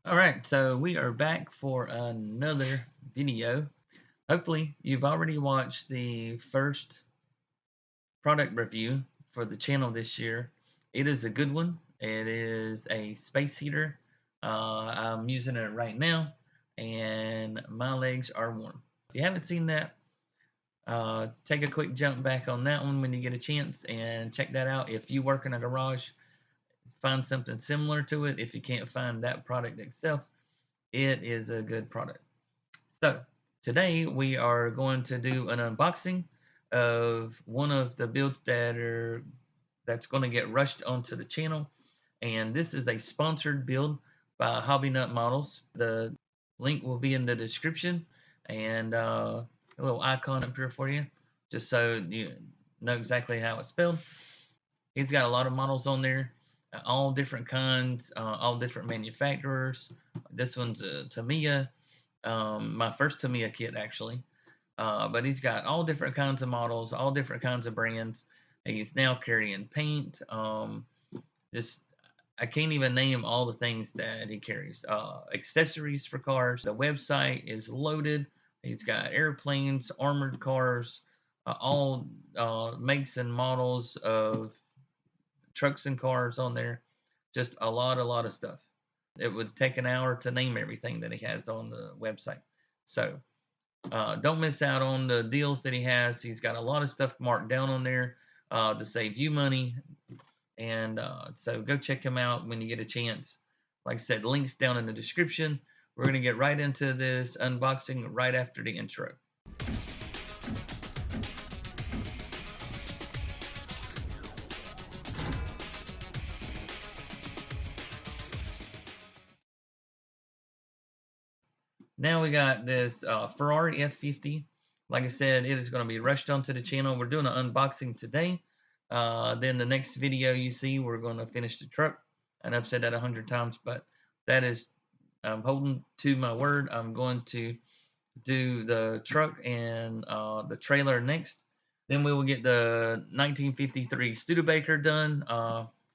Alright, so we are back for another video. Hopefully, you've already watched the first product review for the channel this year. It is a good one. It is a space heater. I'm using it right now, and my legs are warm. If you haven't seen that, take a quick jump back on that one when you get a chance and check that out. If you work in a garage, find something similar to it. If you can't find that product itself, it is a good product. So today we are going to do an unboxing of one of the builds that's going to get rushed onto the channel, and this is a sponsored build by Hobby Nut Models. The link will be in the description, and a little icon up here for you, just so you know exactly how it's spelled. He's got a lot of models on there, all different kinds, all different manufacturers. This one's a Tamiya, my first Tamiya kit actually. But he's got all different kinds of models, all different kinds of brands. He's now carrying paint. Just I can't even name all the things that he carries. Accessories for cars. The website is loaded. He's got airplanes, armored cars, all makes and models of trucks and cars on there. Just a lot of stuff. It would take an hour to name everything that he has on the website. So don't miss out on the deals that he has. He's got a lot of stuff marked down on there to save you money. And so go check him out when you get a chance. Like I said, links down in the description. We're going to get right into this unboxing right after the intro. Now we got this Ferrari F50. Like I said, it is going to be rushed onto the channel. We're doing an unboxing today. Then the next video you see, we're going to finish the truck. And I've said that 100 times, but that is, I'm holding to my word. I'm going to do the truck and the trailer next. Then we will get the 1953 Studebaker done.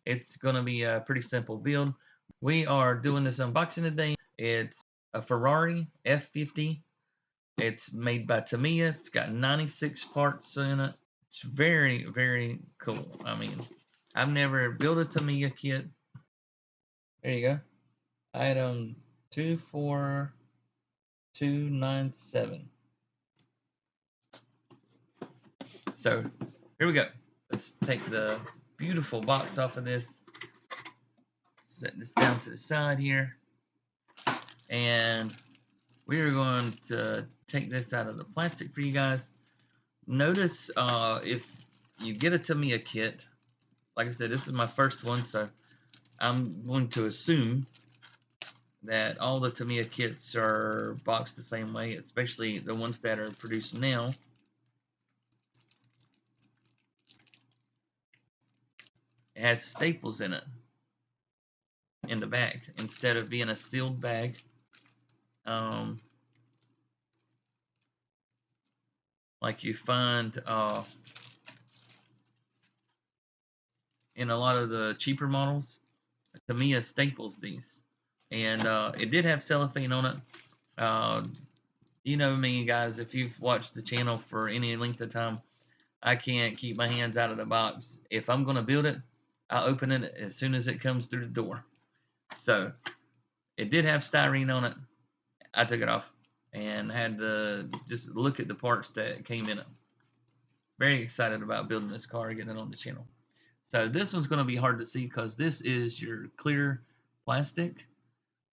It's going to be a pretty simple build. We are doing this unboxing today. It's a Ferrari F50. It's made by Tamiya. It's got 96 parts in it. It's very, very cool. I mean, I've never built a Tamiya kit. There you go. Item 24297. So here we go. Let's take the beautiful box off of this. Set this down to the side here. And we are going to take this out of the plastic for you guys. Notice if you get a Tamiya kit, like I said, this is my first one, so I'm going to assume that all the Tamiya kits are boxed the same way, especially the ones that are produced now. It has staples in it in the bag instead of being a sealed bag. Like you find in a lot of the cheaper models. Tamiya staples these, and it did have cellophane on it. You know me, guys, if you've watched the channel for any length of time, I can't keep my hands out of the box. If I'm going to build it, I'll open it as soon as it comes through the door. So it did have styrene on it. I took it off and had to just look at the parts that came in it. Very excited about building this car and getting it on the channel. So this one's going to be hard to see because this is your clear plastic,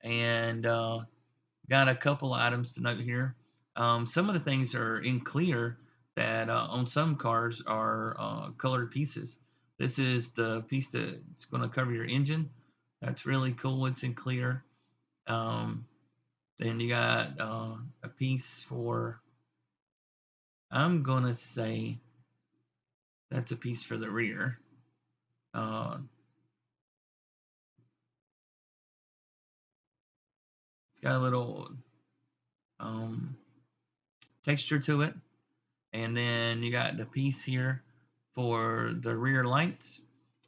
and got a couple items to note here. Some of the things are in clear that on some cars are colored pieces. This is the piece that's going to cover your engine. That's really cool. It's in clear. Then you got a piece for, I'm going to say that's a piece for the rear. It's got a little texture to it. And then you got the piece here for the rear lights.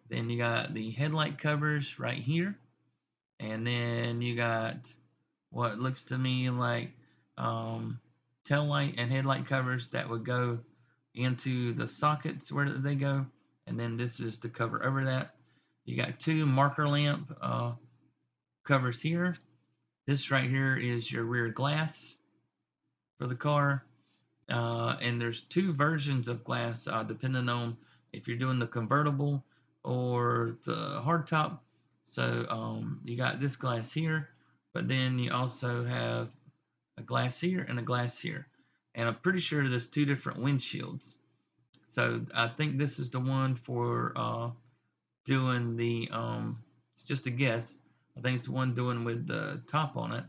Then you got the headlight covers right here. And then you got what looks to me like tail light and headlight covers that would go into the sockets where they go, and then this is the cover over that. You got two marker lamp covers here. This right here is your rear glass for the car. And there's two versions of glass depending on if you're doing the convertible or the hardtop. So you got this glass here, but then you also have a glass here and a glass here. And I'm pretty sure there's two different windshields. So I think this is the one for doing the, it's just a guess. I think it's the one doing with the top on it.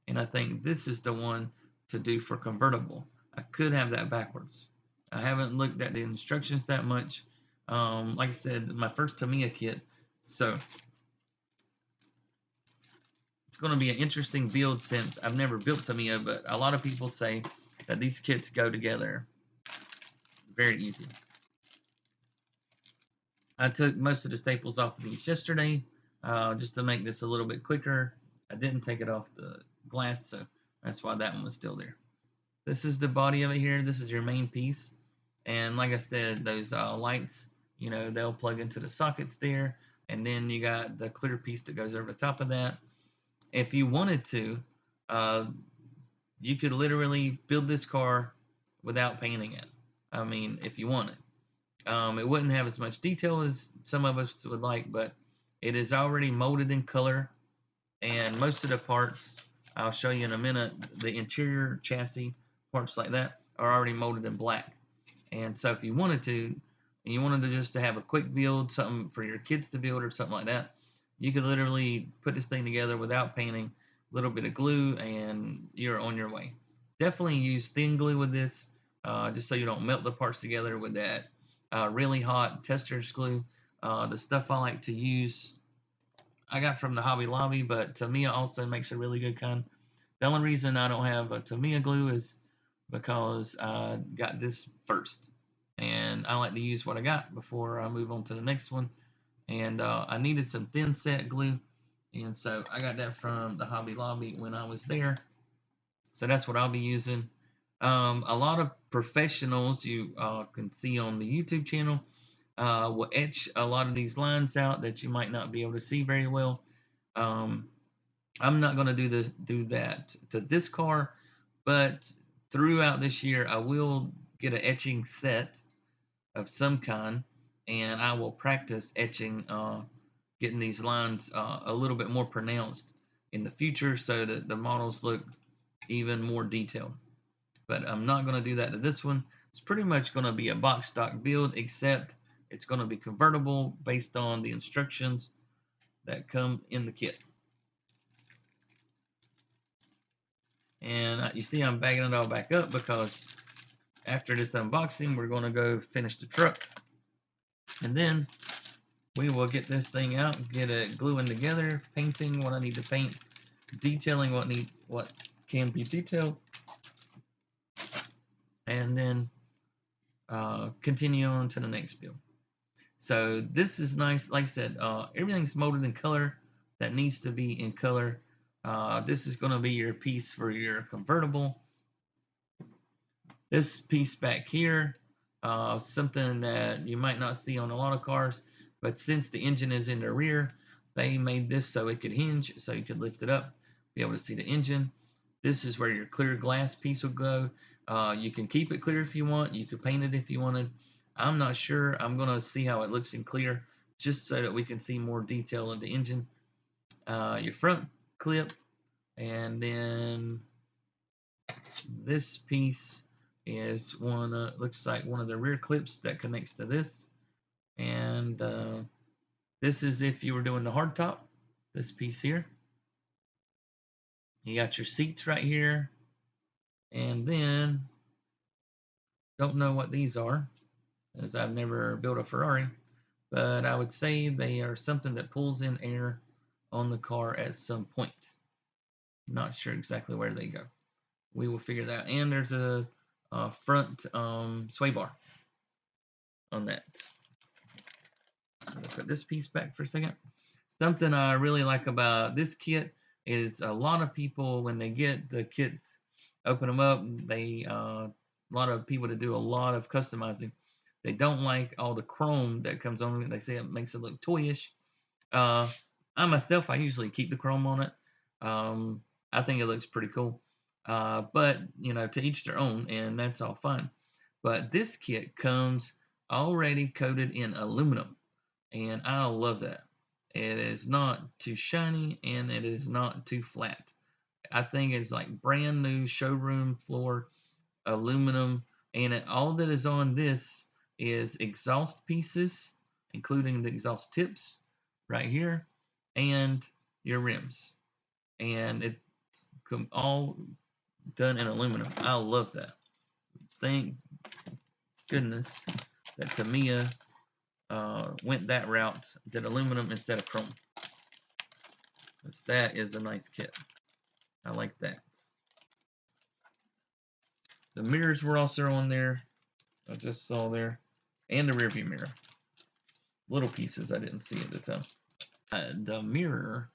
And I think this is the one to do for convertible. I could have that backwards. I haven't looked at the instructions that much. Like I said, my first Tamiya kit. So it's going to be an interesting build since I've never built Tamiya, but a lot of people say that these kits go together very easy. I took most of the staples off of these yesterday just to make this a little bit quicker. I didn't take it off the glass, so that's why that one was still there. This is the body of it here. This is your main piece. And like I said, those lights, you know, they'll plug into the sockets there. And then you got the clear piece that goes over the top of that. If you wanted to, uh, you could literally build this car without painting it. I mean, if you wanted. It wouldn't have as much detail as some of us would like, but it is already molded in color, and most of the parts, I'll show you in a minute, the interior chassis, parts like that, are already molded in black. And so if you wanted to, and you wanted to just to have a quick build, something for your kids to build or something like that, you could literally put this thing together without painting, a little bit of glue, and you're on your way. Definitely use thin glue with this, just so you don't melt the parts together with that really hot testers glue. The stuff I like to use, I got from the Hobby Lobby, but Tamiya also makes a really good kind. The only reason I don't have a Tamiya glue is because I got this first, and I like to use what I got before I move on to the next one. And I needed some thin set glue, and so I got that from the Hobby Lobby when I was there. So that's what I'll be using. A lot of professionals you can see on the YouTube channel will etch a lot of these lines out that you might not be able to see very well. Um, I'm not going to do that to this car, but throughout this year I will get an etching set of some kind, and I will practice etching, getting these lines a little bit more pronounced in the future so that the models look even more detailed. But I'm not going to do that to this one. It's pretty much going to be a box stock build, except it's going to be convertible based on the instructions that come in the kit. And you see I'm bagging it all back up because after this unboxing, we're going to go finish the truck. And then we will get this thing out, get it gluing together, painting what I need to paint, detailing what can be detailed, and then continue on to the next build. So this is nice. Like I said, everything's molded in color that needs to be in color. This is going to be your piece for your convertible. This piece back here, something that you might not see on a lot of cars, but since the engine is in the rear, they made this so it could hinge, so you could lift it up, be able to see the engine. This is where your clear glass piece will go. You can keep it clear if you want. You could paint it if you wanted. I'm not sure. I'm going to see how it looks in clear, just so that we can see more detail of the engine. Your front clip, and then this piece is one, looks like one of the rear clips that connects to this. And this is if you were doing the hardtop, this piece here. You got your seats right here. And then, don't know what these are, as I've never built a Ferrari, but I would say they are something that pulls in air on the car at some point. Not sure exactly where they go. We will figure that out. And there's a front sway bar on that. I'm gonna put this piece back for a second. Something I really like about this kit, is a lot of people when they get the kits, open them up, they a lot of people that do a lot of customizing, they don't like all the chrome that comes on it. They say it makes it look toyish. Uh, I myself, I usually keep the chrome on it. Um, I think it looks pretty cool. But to each their own, and that's all fine. But this kit comes already coated in aluminum, and I love that. It is not too shiny and it is not too flat. I think it's like brand new showroom floor aluminum, and all that is on this is exhaust pieces, including the exhaust tips right here, and your rims, and it's all done in aluminum. I love that. Thank goodness that Tamiya went that route, did aluminum instead of chrome. Because that is a nice kit. I like that. The mirrors were also on there. I just saw there. And the rear view mirror. Little pieces I didn't see at the time. The mirror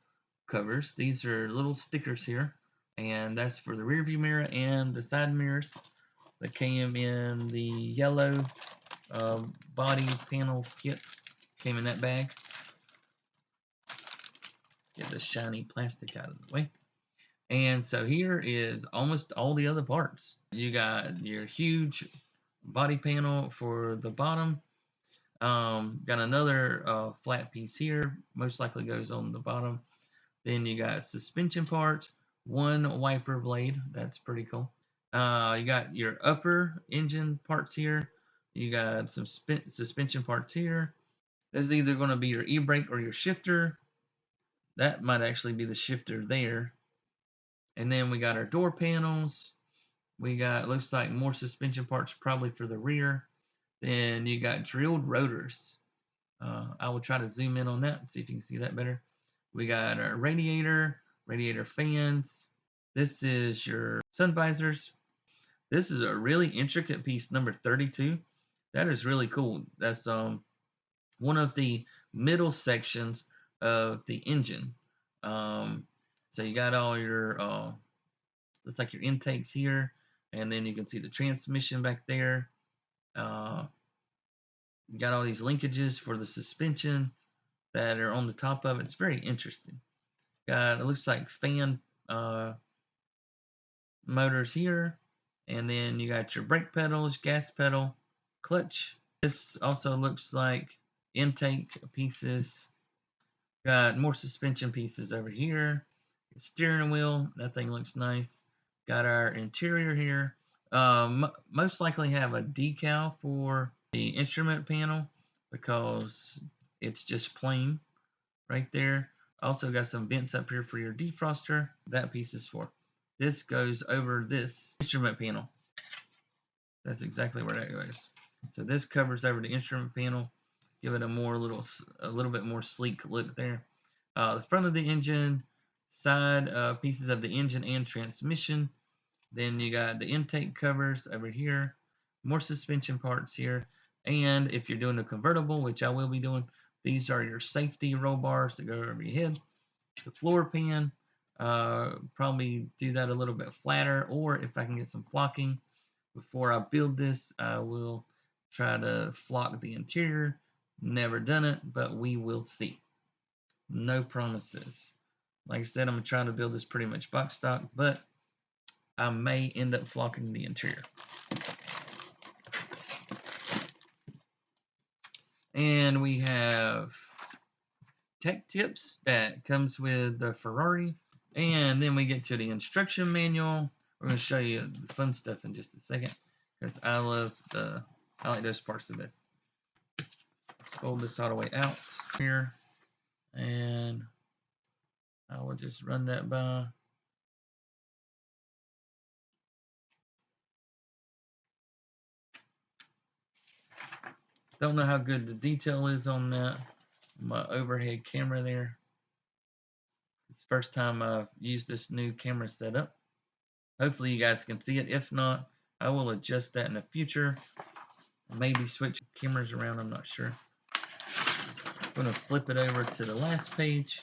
covers, these are little stickers here. And that's for the rear view mirror and the side mirrors that came in the yellow body panel kit. Came in that bag. Get the shiny plastic out of the way. And so here is almost all the other parts. You got your huge body panel for the bottom. Got another flat piece here, most likely goes on the bottom. Then you got suspension parts, one wiper blade, that's pretty cool. You got your upper engine parts here. You got some suspension parts here. This is either going to be your e-brake or your shifter. That might actually be the shifter there. And then we got our door panels. We got, looks like more suspension parts probably for the rear. Then you got drilled rotors. I will try to zoom in on that and see if you can see that better. We got our radiator fans. This is your sun visors. This is a really intricate piece, number 32. That is really cool. That's one of the middle sections of the engine. So you got all your looks like your intakes here, and then you can see the transmission back there. You got all these linkages for the suspension that are on the top of it. It's very interesting. Got, it looks like fan motors here, and then you got your brake pedals, gas pedal, clutch. This also looks like intake pieces. Got more suspension pieces over here. Steering wheel, that thing looks nice. Got our interior here. Most likely have a decal for the instrument panel because it's just plain right there. Also got some vents up here for your defroster. That piece is for. This goes over this instrument panel. That's exactly where that goes. So this covers over the instrument panel. Give it a little bit more sleek look there. The front of the engine, side pieces of the engine and transmission. Then you got the intake covers over here, more suspension parts here. And if you're doing a convertible, which I will be doing, these are your safety roll bars that go over your head. The floor pan, probably do that a little bit flatter, or if I can get some flocking before I build this, I will try to flock the interior. Never done it, but we will see. No promises. Like I said, I'm trying to build this pretty much box stock, but I may end up flocking the interior. And we have tech tips that comes with the Ferrari. And then we get to the instruction manual. We're going to show you the fun stuff in just a second because I like those parts the best. Let's fold this all the way out here. And I will just run that by. Don't know how good the detail is on that. My overhead camera there. It's the first time I've used this new camera setup. Hopefully you guys can see it. If not, I will adjust that in the future. Maybe switch cameras around, I'm not sure. I'm going to flip it over to the last page.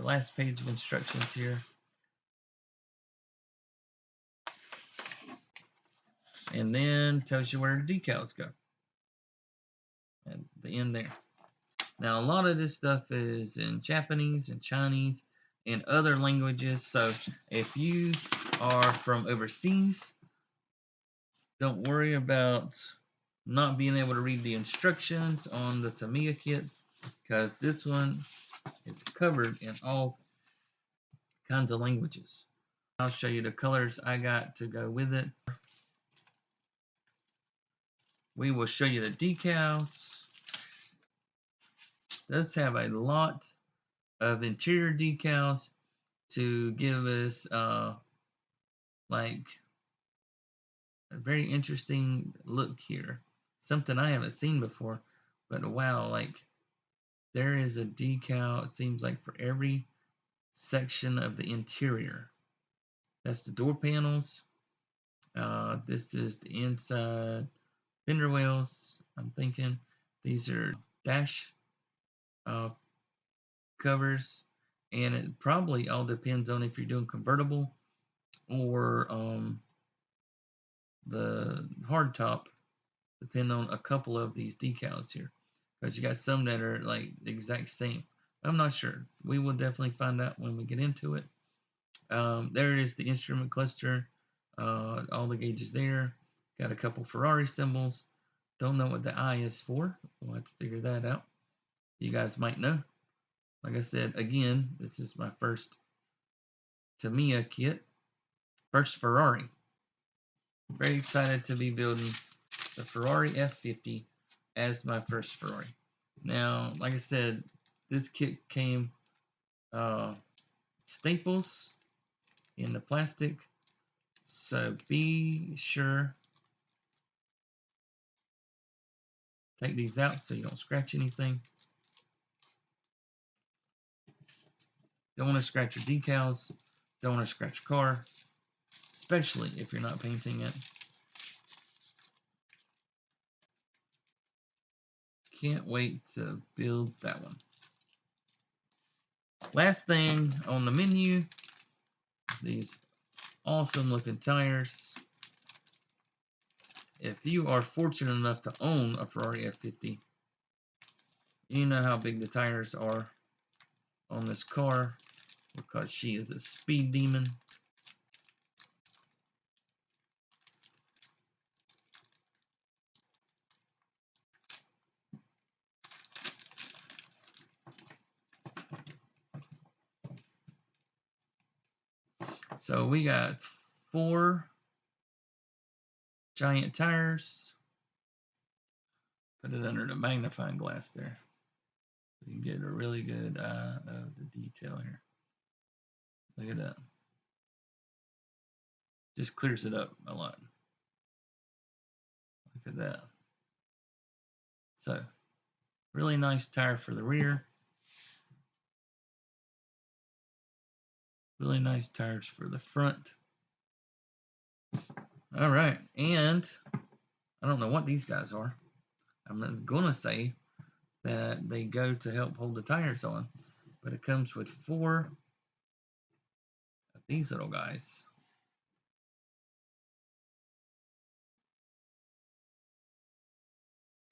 the last page of instructions here. And then tells you where the decals go at the end there. Now, a lot of this stuff is in Japanese and Chinese and other languages. So if you are from overseas, don't worry about not being able to read the instructions on the Tamiya kit, because this one is covered in all kinds of languages. I'll show you the colors I got to go with it. We will show you the decals. It does have a lot of interior decals to give us like a very interesting look here. Something I haven't seen before, but wow, like there is a decal, it seems like, for every section of the interior. That's the door panels. This is the inside fender wells. I'm thinking these are dash covers, and it probably all depends on if you're doing convertible or the hardtop, depending on a couple of these decals here, because you got some that are like the exact same. I'm not sure. We will definitely find out when we get into it. There is the instrument cluster, all the gauges there. Got a couple Ferrari symbols. Don't know what the I is for. We'll have to figure that out. You guys might know. Like I said, again, this is my first Tamiya kit. First Ferrari. Very excited to be building the Ferrari F50 as my first Ferrari. Now, like I said, this kit came staples in the plastic, so be sure take these out so you don't scratch anything. Don't want to scratch your decals, don't want to scratch your car, especially if you're not painting it. Can't wait to build that one. Last thing on the menu, these awesome looking tires. If you are fortunate enough to own a Ferrari F50, you know how big the tires are on this car, because she is a speed demon. So we got 4 giant tires. Put it under the magnifying glass there. You can get a really good eye of the detail here. Look at that. Just clears it up a lot. Look at that. So, really nice tire for the rear. Really nice tires for the front. All right, and I don't know what these guys are. I'm gonna say that they go to help hold the tires on, but it comes with 4 of these little guys.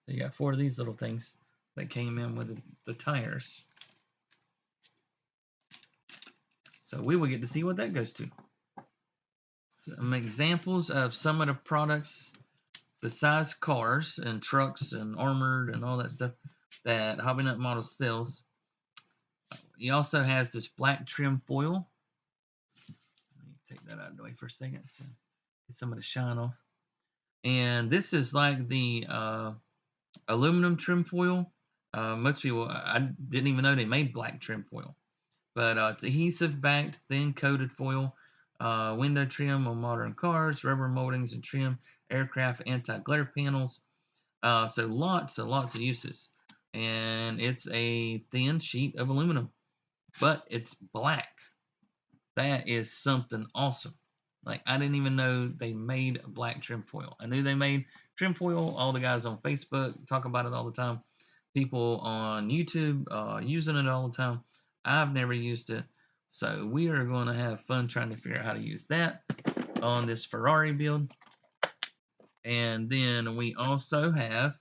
So you got 4 of these little things that came in with the tires. So we will get to see what that goes to. Some examples of some of the products besides cars and trucks and armored and all that stuff that Hobby Nut Models sells. He also has this black trim foil. Let me take that out of the way for a second so get some of the shine off. And this is like the aluminum trim foil. Most people, I didn't even know they made black trim foil. But it's adhesive backed, thin coated foil, window trim on modern cars, rubber moldings and trim, aircraft anti-glare panels. So lots and lots of uses. And it's a thin sheet of aluminum, but it's black. That is something awesome. Like, I didn't even know they made black trim foil. I knew they made trim foil. All the guys on Facebook talk about it all the time. People on YouTube using it all the time. I've never used it. So we are going to have fun trying to figure out how to use that on this Ferrari build. And then we also have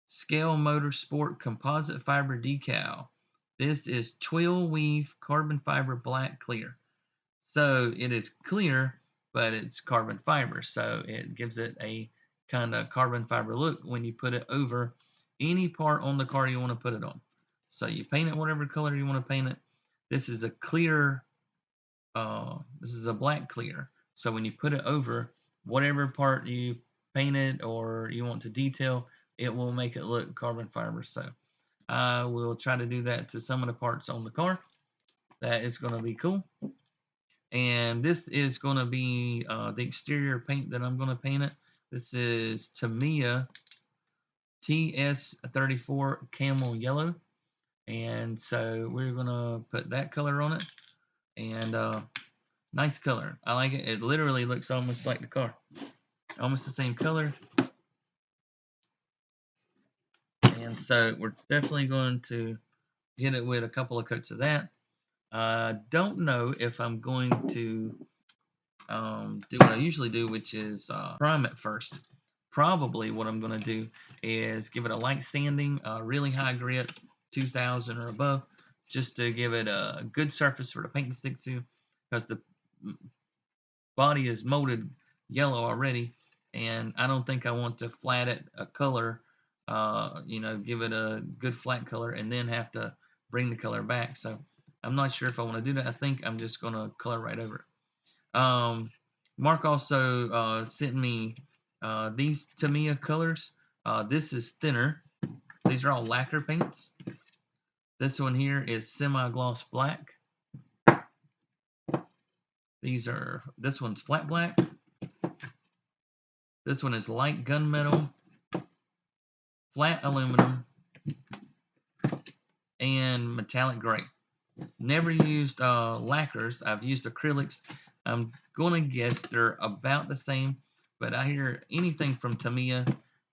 Scale Motorsport Composite Fiber Decal. This is twill weave carbon fiber black clear. So it is clear, but it's carbon fiber. So it gives it a kind of carbon fiber look when you put it over any part on the car you want to put it on. So you paint it whatever color you want to paint it. This is a clear, this is a black clear. So when you put it over whatever part you painted or you want to detail, it will make it look carbon fiber. So I will try to do that to some of the parts on the car. That is going to be cool. And this is going to be the exterior paint that I'm going to paint it. This is Tamiya TS34 Camel Yellow. And so we're going to put that color on it. And nice color. I like it. It literally looks almost like the car. Almost the same color. And so we're definitely going to hit it with a couple of coats of that. Don't know if I'm going to do what I usually do, which is prime it first. Probably what I'm going to do is give it a light sanding, really high grit, 2000 or above, just to give it a good surface for the paint to stick to, because the body is molded yellow already, and I don't think I want to flat it a color, give it a good flat color and then have to bring the color back. So I'm not sure if I want to do that. I think I'm just going to color right over it. Mark also sent me these Tamiya colors. This is thinner. These are all lacquer paints. This one here is semi-gloss black. This one's flat black. This one is light gunmetal, flat aluminum, and metallic gray. Never used lacquers. I've used acrylics. I'm going to guess they're about the same, but I hear anything from Tamiya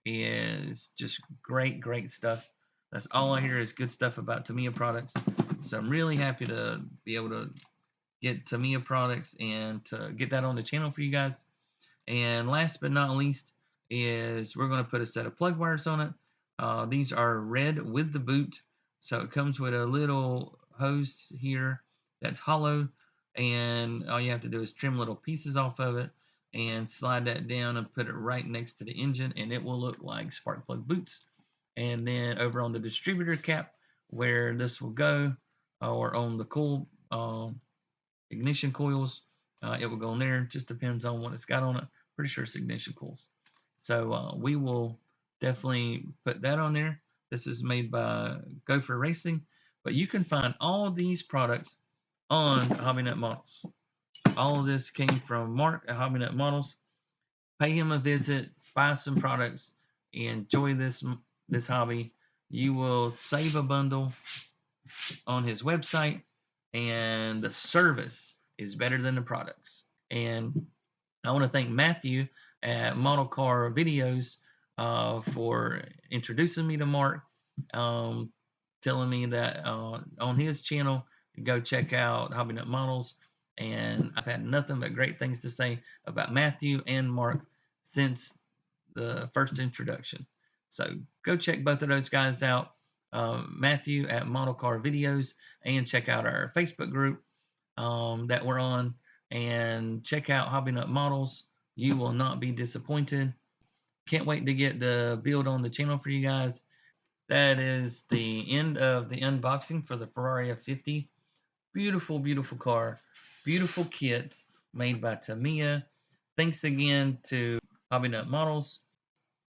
is just great, great stuff. That's all I hear is good stuff about Tamiya products. So I'm really happy to be able to get Tamiya products and to get that on the channel for you guys. And last but not least is we're going to put a set of plug wires on it. These are red with the boot. So it comes with a little hose here that's hollow, and all you have to do is trim little pieces off of it and slide that down and put it right next to the engine, and it will look like spark plug boots. And then over on the distributor cap where this will go, or on the coil ignition coils, it will go in there. It just depends on what it's got on it. Pretty sure it's ignition coils. So we will definitely put that on there. This is made by Gopher Racing, but you can find all these products on Hobby Nut Models. All of this came from Mark at Hobby Nut Models. Pay him a visit, buy some products, enjoy this hobby. You will save a bundle on his website, and the service is better than the products. And I want to thank Matthew at Model Car Videos for introducing me to Mark, telling me that on his channel, go check out Hobby Nut Models. And I've had nothing but great things to say about Matthew and Mark since the first introduction. So go check both of those guys out. Matthew at Model Car Videos, and check out our Facebook group that we're on, and check out Hobby Nut Models. You will not be disappointed. Can't wait to get the build on the channel for you guys. That is the end of the unboxing for the Ferrari F50. Beautiful, beautiful car. Beautiful kit made by Tamiya. Thanks again to Hobby Nut Models,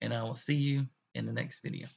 and I will see you in the next video.